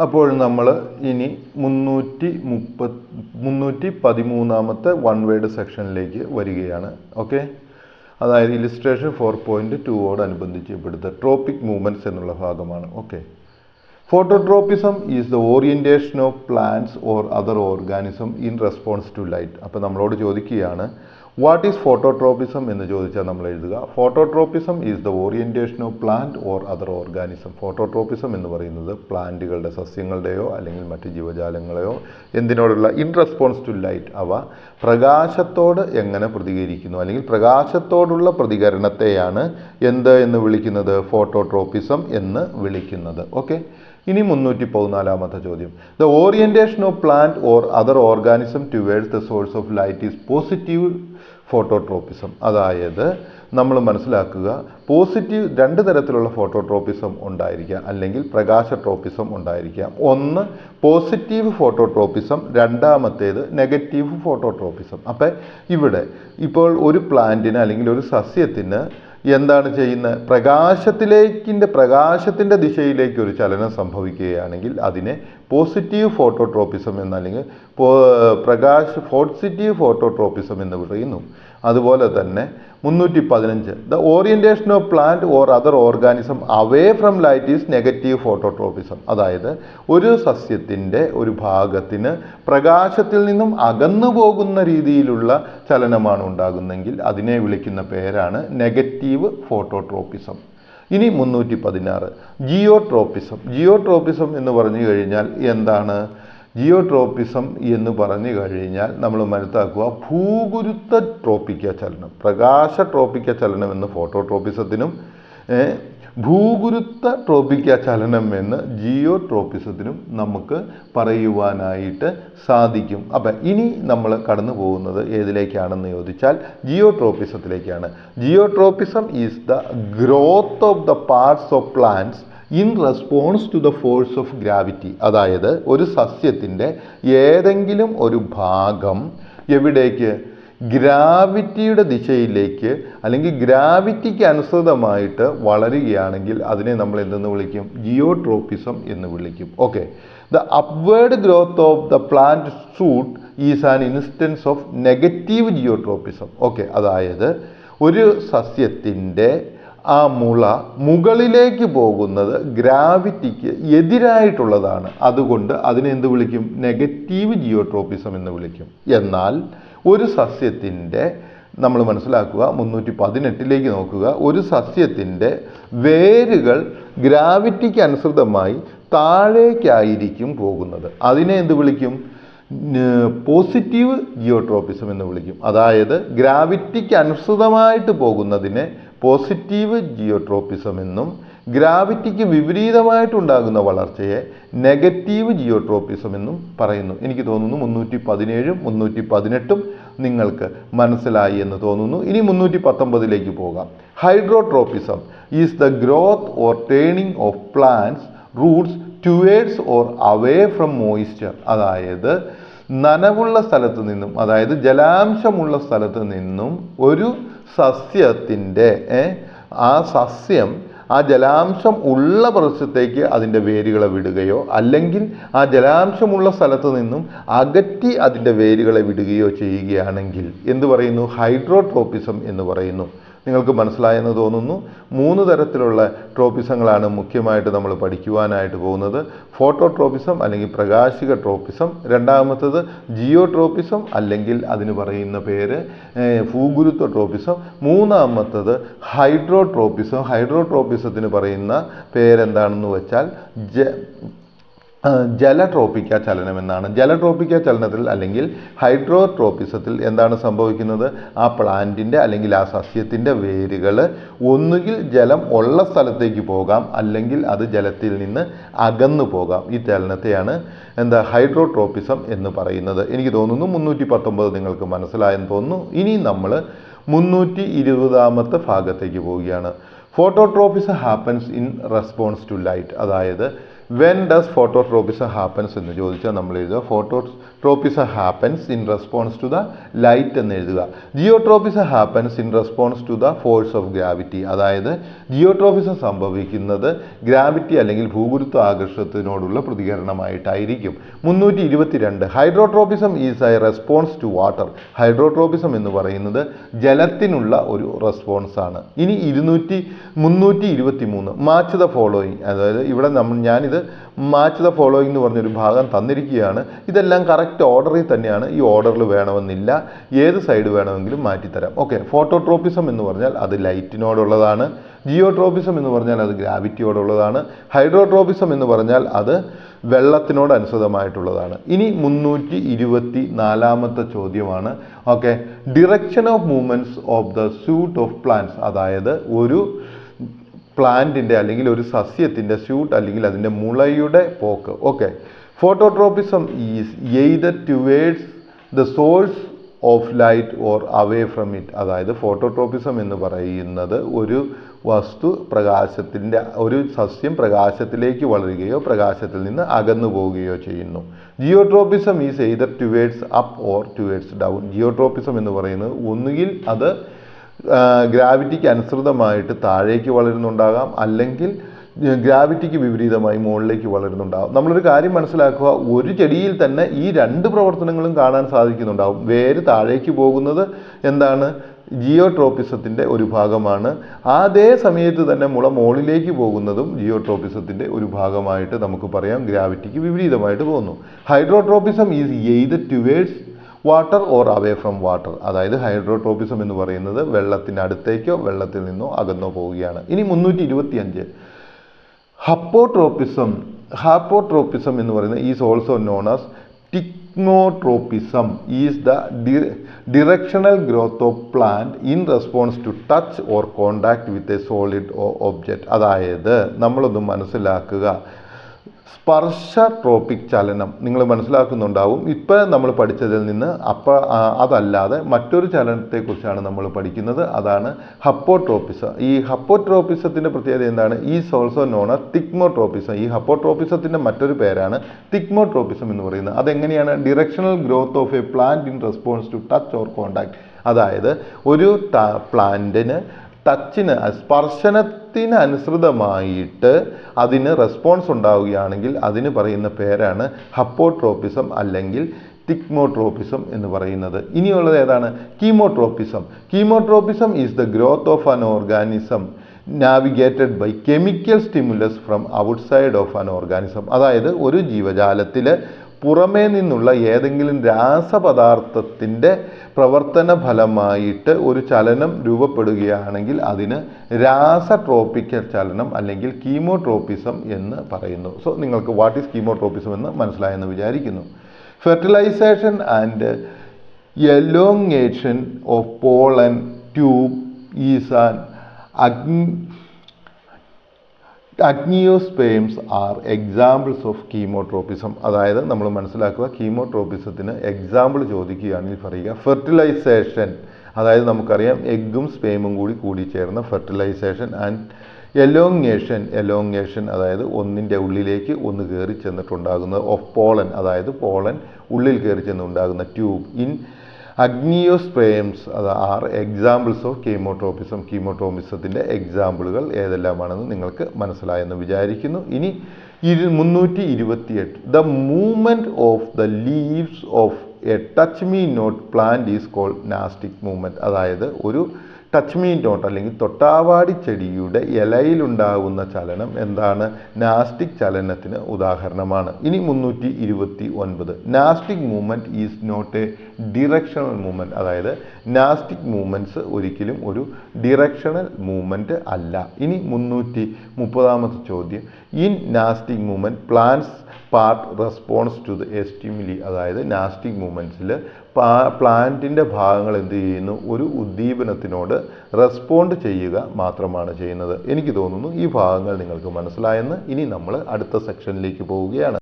അപ്പോൾ നമ്മൾ ഇനി 313ാമത്തെ വൺ വേർഡ് സെക്ഷനിലേക്ക് വരികയാണ്. ഓക്കെ, അതായത് ഇലിസ്ട്രേഷൻ 4.2 ഇവിടുത്തെ ട്രോപ്പിക് മൂവ്മെൻറ്റ്സ് എന്നുള്ള ഭാഗമാണ്. Okay, phototropism is the orientation of plants or other organism in response to light. അപ്പോൾ നമ്മളോട് ചോദിക്കുകയാണ് വാട്ട് ഈസ് ഫോട്ടോട്രോപ്പിസം എന്ന് ചോദിച്ചാൽ നമ്മൾ എഴുതുക phototropism is the orientation of plant or other organism. Phototropism എന്ന് പറയുന്നത് പ്ലാന്റുകളുടെ, സസ്യങ്ങളുടെയോ അല്ലെങ്കിൽ മറ്റ് ജീവജാലങ്ങളെയോ എന്തിനോടുള്ള ഇൻ റെസ്പോൺസ് ടു ലൈറ്റ്, അവ പ്രകാശത്തോട് എങ്ങനെ പ്രതികരിക്കുന്നു അല്ലെങ്കിൽ പ്രകാശത്തോടുള്ള പ്രതികരണത്തെയാണ് എന്ത് എന്ന് വിളിക്കുന്നത്, ഫോട്ടോട്രോപ്പിസം എന്ന് വിളിക്കുന്നത്. ഓക്കെ, ഇനി 314ാമത്തെ ചോദ്യം. The orientation of plant or other organism towards the source of light is positive phototropism. അതായത് നമ്മൾ മനസ്സിലാക്കുക, പോസിറ്റീവ് രണ്ട് തരത്തിലുള്ള ഫോട്ടോട്രോപ്പിസം ഉണ്ടായിരിക്കാം അല്ലെങ്കിൽ പ്രകാശട്രോപ്പിസം ഉണ്ടായിരിക്കാം. ഒന്ന് പോസിറ്റീവ് ഫോട്ടോട്രോപ്പിസം, രണ്ടാമത്തേത് നെഗറ്റീവ് ഫോട്ടോട്രോപ്പിസം. അപ്പം ഇവിടെ ഇപ്പോൾ ഒരു പ്ലാന്റിന് അല്ലെങ്കിൽ ഒരു സസ്യത്തിന് എന്താണ് ചെയ്യുന്നത്, പ്രകാശത്തിൻ്റെ ദിശയിലേക്ക് ഒരു ചലനം സംഭവിക്കുകയാണെങ്കിൽ അതിനെ പോസിറ്റീവ് ഫോട്ടോട്രോപ്പിസം എന്നല്ലെങ്കിൽ പോസിറ്റീവ് ഫോട്ടോട്രോപ്പിസം എന്ന് പറയുന്നു. അതുപോലെ തന്നെ 315 the orientation of plant or other organism away from light is negative phototropism. അതായത് ഒരു സസ്യത്തിൻ്റെ ഒരു ഭാഗത്തിന് പ്രകാശത്തിൽ നിന്നും അകന്നു പോകുന്ന രീതിയിലുള്ള ചലനമാണ് ഉണ്ടാകുന്നതെങ്കിൽ അതിനെ വിളിക്കുന്ന പേരാണ് നെഗറ്റീവ് ഫോട്ടോട്രോപ്പിസം. ഇനി 316 ജിയോട്രോപ്പിസം. ജിയോട്രോപ്പിസം എന്ന് പറഞ്ഞു കഴിഞ്ഞാൽ എന്താണ്? ജിയോട്രോപ്പിസം എന്ന് പറഞ്ഞു കഴിഞ്ഞാൽ നമ്മൾ മനസ്സിലാക്കുക ഭൂഗുരുത്വ ട്രോപ്പിക്ക ചലനം. പ്രകാശ ട്രോപ്പിക്ക ചലനം എന്ന് ഫോട്ടോട്രോപ്പിസത്തിനും ഭൂഗുരുത്വ ട്രോപ്പിക്ക ചലനം എന്ന് ജിയോട്രോപ്പിസത്തിനും നമുക്ക് പറയുവാനായിട്ട് സാധിക്കും. അപ്പം ഇനി നമ്മൾ കടന്നു പോകുന്നത് ഏതിലേക്കാണെന്ന് ചോദിച്ചാൽ ജിയോട്രോപ്പിസത്തിലേക്കാണ്. Geotropism is the growth of the parts of plants in response to the force of gravity. അതായത് ഒരു സസ്യത്തിൻ്റെ ഏതെങ്കിലും ഒരു ഭാഗം എവിടേക്ക്, ഗ്രാവിറ്റിയുടെ ദിശയിലേക്ക് അല്ലെങ്കിൽ ഗ്രാവിറ്റിക്ക് അനുസൃതമായിട്ട് വളരുകയാണെങ്കിൽ അതിനെ നമ്മൾ എന്തെന്ന് വിളിക്കും, ജിയോട്രോപ്പിസം എന്ന് വിളിക്കും. Okay, the upward growth of the plant shoot is an instance of negative geotropism. Okay, അതായത് ഒരു സസ്യത്തിൻ്റെ ആ മുള മുകളിലേക്ക് പോകുന്നത് ഗ്രാവിറ്റിക്ക് എതിരായിട്ടുള്ളതാണ്. അതുകൊണ്ട് അതിനെ എന്ത് വിളിക്കും, നെഗറ്റീവ് ജിയോട്രോപ്പിസം എന്ന് വിളിക്കും. എന്നാൽ ഒരു സസ്യത്തിൻ്റെ, നമ്മൾ മനസ്സിലാക്കുക 318ലേക്ക് നോക്കുക, ഒരു സസ്യത്തിൻ്റെ വേരുകൾ ഗ്രാവിറ്റിക്ക് അനുസൃതമായി താഴേക്കായിരിക്കും പോകുന്നത്. അതിനെ എന്ത് വിളിക്കും, പോസിറ്റീവ് ജിയോട്രോപ്പിസം എന്ന് വിളിക്കും. അതായത് ഗ്രാവിറ്റിക്ക് അനുസൃതമായിട്ട് പോകുന്നതിനെ പോസിറ്റീവ് ജിയോട്രോപ്പിസം എന്നും ഗ്രാവിറ്റിക്ക് വിപരീതമായിട്ടുണ്ടാകുന്ന വളർച്ചയെ നെഗറ്റീവ് ജിയോട്രോപ്പിസം എന്നും പറയുന്നു. എനിക്ക് തോന്നുന്നു 317ഉം 318ഉം നിങ്ങൾക്ക് മനസ്സിലായി എന്ന് തോന്നുന്നു. ഇനി 319ലേക്ക് പോകാം. Hydrotropism is the growth or turning of plants roots towards or away from moisture. അതായത് നനവുള്ള സ്ഥലത്ത് നിന്നും, അതായത് ജലാംശമുള്ള സ്ഥലത്ത് നിന്നും ഒരു സസ്യത്തിൻ്റെ ആ സസ്യം ആ ജലാംശം ഉള്ള പ്രദേശത്തേക്ക് അതിൻ്റെ വേരുകളെ വിടുകയോ അല്ലെങ്കിൽ ആ ജലാംശമുള്ള സ്ഥലത്ത് നിന്നും അകറ്റി അതിൻ്റെ വേരുകളെ വിടുകയോ ചെയ്യുകയാണെങ്കിൽ എന്ത് പറയുന്നു, ഹൈഡ്രോട്രോപ്പിസം എന്ന് പറയുന്നു. നിങ്ങൾക്ക് മനസ്സിലായെന്ന് തോന്നുന്നു. 3 തരത്തിലുള്ള ട്രോപ്പിസങ്ങളാണ് മുഖ്യമായിട്ട് നമ്മൾ പഠിക്കുവാനായിട്ട് പോകുന്നത്. ഫോട്ടോട്രോപ്പിസം അല്ലെങ്കിൽ പ്രകാശിക ട്രോപ്പിസം, രണ്ടാമത്തത് ജിയോട്രോപ്പിസം അല്ലെങ്കിൽ അതിന് പറയുന്ന പേര് ഭൂഗുരുത്വ ട്രോപ്പിസം, മൂന്നാമത്തത് ഹൈഡ്രോട്രോപ്പിസം. ഹൈഡ്രോട്രോപ്പിസത്തിന് പറയുന്ന പേരെന്താണെന്ന് വെച്ചാൽ ജലട്രോപ്പിക്ക ചലനം എന്നാണ്. ജലട്രോപ്പിക്ക ചലനത്തിൽ അല്ലെങ്കിൽ ഹൈഡ്രോട്രോപ്പിസത്തിൽ എന്താണ് സംഭവിക്കുന്നത്, ആ പ്ലാന്റിൻ്റെ അല്ലെങ്കിൽ ആ സസ്യത്തിൻ്റെ വേരുകൾ ഒന്നുകിൽ ജലം ഉള്ള സ്ഥലത്തേക്ക് പോകാം അല്ലെങ്കിൽ അത് ജലത്തിൽ നിന്ന് അകന്നു പോകാം. ഈ ചലനത്തെയാണ് ഹൈഡ്രോട്രോപ്പിസം എന്ന് പറയുന്നത്. എനിക്ക് തോന്നുന്നു 319 നിങ്ങൾക്ക് മനസ്സിലായെന്ന് തോന്നുന്നു. ഇനി നമ്മൾ 320ാമത്തെ ഭാഗത്തേക്ക് പോവുകയാണ്. Phototropism happens in response to light. അതായത് വെൻ ഡസ് ഫോട്ടോട്രോപ്പിസം ഹാപ്പൻസ് എന്ന് ചോദിച്ചാൽ നമ്മൾ എഴുതുക phototropism happens in response to the light എന്ന് എഴുതുക. Geotropism happens in response to the force of gravity. അതായത് ജിയോട്രോപ്പിസം സംഭവിക്കുന്നത് ഗ്രാവിറ്റി അല്ലെങ്കിൽ ഭൂഗുരുത്വ ആകർഷണത്തിനോടുള്ള പ്രതികരണമായിട്ടായിരിക്കും. 322 hydrotropism is a response to water. Hydrotropism എന്ന് പറയുന്നത് ജലത്തിനുള്ള ഒരു റെസ്പോൺസ് ആണ്. ഇനി 323 മാച്ച് ദ ഫോളോയിങ്. അതായത് ഇവിടെ ഞാനിത് മാച്ച് ദ ഫോളോയിങ് എന്ന് പറഞ്ഞൊരു ഭാഗം തന്നിരിക്കുകയാണ്. ഇതെല്ലാം കറക്റ്റ് ഓർഡറിൽ തന്നെയാണ്. ഈ ഓർഡറിൽ വേണമെന്നില്ല, ഏത് സൈഡ് വേണമെങ്കിലും മാറ്റിത്തരാം. ഓക്കെ, ഫോട്ടോട്രോപ്പിസം എന്ന് പറഞ്ഞാൽ അത് ലൈറ്റിനോടുള്ളതാണ്. ജിയോട്രോപ്പിസം എന്ന് പറഞ്ഞാൽ അത് ഗ്രാവിറ്റിയോടുള്ളതാണ്. ഹൈഡ്രോട്രോപ്പിസം എന്ന് പറഞ്ഞാൽ അത് വെള്ളത്തിനോട് അനുസൃതമായിട്ടുള്ളതാണ്. ഇനി 324 ചോദ്യമാണ്. Okay, direction of movements of the suite of plants. അതായത് ഒരു പ്ലാന്റിൻ്റെ അല്ലെങ്കിൽ ഒരു സസ്യത്തിൻ്റെ സ്യൂട്ട് അല്ലെങ്കിൽ അതിൻ്റെ മുളയുടെ പോക്ക്. Okay, phototropism is either towards the source of light or away from it. അതായത് ഫോട്ടോട്രോപ്പിസം എന്ന് പറയുന്നത് ഒരു വസ്തു പ്രകാശത്തിൻ്റെ ഒരു സസ്യം പ്രകാശത്തിലേക്ക് വളരുകയോ പ്രകാശത്തിൽ നിന്ന് അകന്നു പോവുകയോ ചെയ്യുന്നു. Geotropism is either towards up or towards down. Geotropism എന്ന് പറയുന്നത് ഒന്നുകിൽ അത് ഗ്രാവിറ്റിക്ക് അനുസൃതമായിട്ട് താഴേക്ക് വളരുന്നുണ്ടാകാം, അല്ലെങ്കിൽ ഗ്രാവിറ്റിക്ക് വിപരീതമായി മുകളിലേക്ക് വളരുന്നുണ്ടാകും. നമ്മളൊരു കാര്യം മനസ്സിലാക്കുക, ഒരു ചെടിയിൽ തന്നെ ഈ രണ്ട് പ്രവർത്തനങ്ങളും കാണാൻ സാധിക്കുന്നുണ്ടാവും. വേര് താഴേക്ക് പോകുന്നത് എന്താണ്? ജിയോട്രോപ്പിസത്തിൻ്റെ ഒരു ഭാഗമാണ്. അതേ സമയത്ത് തന്നെ മുള മുകളിലേക്ക് പോകുന്നതും ജിയോട്രോപ്പിസത്തിൻ്റെ ഒരു ഭാഗമായിട്ട് നമുക്ക് പറയാം, ഗ്രാവിറ്റിക്ക് വിപരീതമായിട്ട് പോകുന്നു. Hydrotropism is either towards water or away from water. അതായത് ഹൈഡ്രോട്രോപ്പിസം എന്ന് പറയുന്നത് വെള്ളത്തിന് അടുത്തേക്കോ വെള്ളത്തിൽ നിന്നോ അകന്നോ പോവുകയാണ്. ഇനി 325 ഹാപ്പോട്രോപ്പിസം എന്ന് പറയുന്നത് is also known as thigmotropism is the directional growth of plant in response to touch or contact with a solid object. അതായത് നമ്മളൊന്ന് മനസ്സിലാക്കുക, സ്പർശട്രോപിക് ചലനം നിങ്ങൾ മനസ്സിലാക്കുന്നുണ്ടാവും. ഇപ്പോൾ നമ്മൾ പഠിച്ചതിൽ നിന്ന് അതല്ലാതെ മറ്റൊരു ചലനത്തെക്കുറിച്ചാണ് നമ്മൾ പഠിക്കുന്നത്. അതാണ് ഹപ്പോട്രോപ്പിസം. ഈ ഹപ്പോട്രോപ്പിസത്തിൻ്റെ പ്രത്യേകത എന്താണ്? Is also known as thigmotropism. ഈ ഹപ്പോട്രോപ്പിസത്തിൻ്റെ മറ്റൊരു പേരാണ് തിക്മോട്രോപ്പിസം എന്ന് പറയുന്നത്. അതെങ്ങനെയാണ്? Directional growth of a plant in response to touch or contact. അതായത് ഒരു പ്ലാന്റിന് സ്പർശനത്തിന് അനുസൃതമായിട്ട് അതിന് റെസ്പോൺസ് ഉണ്ടാവുകയാണെങ്കിൽ അതിന് പറയുന്ന പേരാണ് ഹപ്പോട്രോപ്പിസം അല്ലെങ്കിൽ തിക്മോട്രോപ്പിസം എന്ന് പറയുന്നത്. ഇനിയുള്ളത് ഏതാണ്? Chemotropism. Chemotropism is the growth of an organism navigated by chemical stimulus from outside of an organism. അതായത് ഒരു ജീവജാലത്തിൽ പുറമേ നിന്നുള്ള ഏതെങ്കിലും രാസപദാർത്ഥത്തിൻ്റെ പ്രവർത്തന ഫലമായിട്ട് ഒരു ചലനം രൂപപ്പെടുകയാണെങ്കിൽ അതിന് രാസട്രോപ്പിക്കൽ ചലനം അല്ലെങ്കിൽ കീമോട്രോപ്പിസം എന്ന് പറയുന്നു. സോ നിങ്ങൾക്ക് വാട്ട് ഈസ് കീമോട്രോപ്പിസം എന്ന് മനസ്സിലായെന്ന് വിചാരിക്കുന്നു. Fertilisation and elongation of pollen tube is an angiosperms are examples of chemotropism. അതായത് നമ്മൾ മനസ്സിലാക്കുക, കീമോട്രോപ്പിസത്തിന് എക്സാമ്പിൾ ചോദിക്കുകയാണെങ്കിൽ പറയുക ഫെർട്ടിലൈസേഷൻ. അതായത് നമുക്കറിയാം എഗ്ഗും സ്പേമും കൂടി ചേർന്ന ഫെർട്ടിലൈസേഷൻ. ആൻഡ് എലോങ്ങേഷൻ അതായത് ഒന്നിൻ്റെ ഉള്ളിലേക്ക് ഒന്ന് കയറി ചെന്നിട്ടുണ്ടാകുന്നത്. ഓഫ് പോളൻ അതായത് പോളൻ ഉള്ളിൽ കയറി ചെന്നുണ്ടാകുന്ന tube. In angiosperms are examples of chemotropism. കീമോട്രോപ്പിസത്തിൻ്റെ എക്സാമ്പിളുകൾ ഏതെല്ലാമാണെന്ന് നിങ്ങൾക്ക് മനസ്സിലായെന്ന് വിചാരിക്കുന്നു. ഇനി 328 the movement of the leaves of a touch me not plant is called nastic movement. അതായത് ഒരു ടച്ച് മീ നോട്ട് അല്ലെങ്കിൽ തൊട്ടാവാടി ചെടിയുടെ ഇലയിലുണ്ടാകുന്ന ചലനം എന്താണ്? നാസ്റ്റിക് ചലനത്തിന് ഉദാഹരണമാണ്. ഇനി 329 nastic movement is not a directional movement. അതായത് നാസ്റ്റിക് മൂവ്മെൻറ്റ്സ് ഒരിക്കലും ഒരു ഡിറക്ഷണൽ മൂവ്മെൻറ്റ് അല്ല. ഇനി 330 ചോദ്യം in nastic movement plants part response to the stimuli. അതായത് നാസ്റ്റിക് മൂവ്മെൻറ്റ്സിൽ പ്ലാന്റിൻ്റെ ഭാഗങ്ങൾ എന്ത് ചെയ്യുന്നു? ഒരു ഉദ്ദീപനത്തിനോട് റെസ്പോണ്ട് ചെയ്യുക മാത്രമാണ് ചെയ്യുന്നത്. എനിക്ക് തോന്നുന്നു ഈ ഭാഗങ്ങൾ നിങ്ങൾക്ക് മനസ്സിലായെന്ന്. ഇനി നമ്മൾ അടുത്ത സെക്ഷനിലേക്ക് പോവുകയാണ്.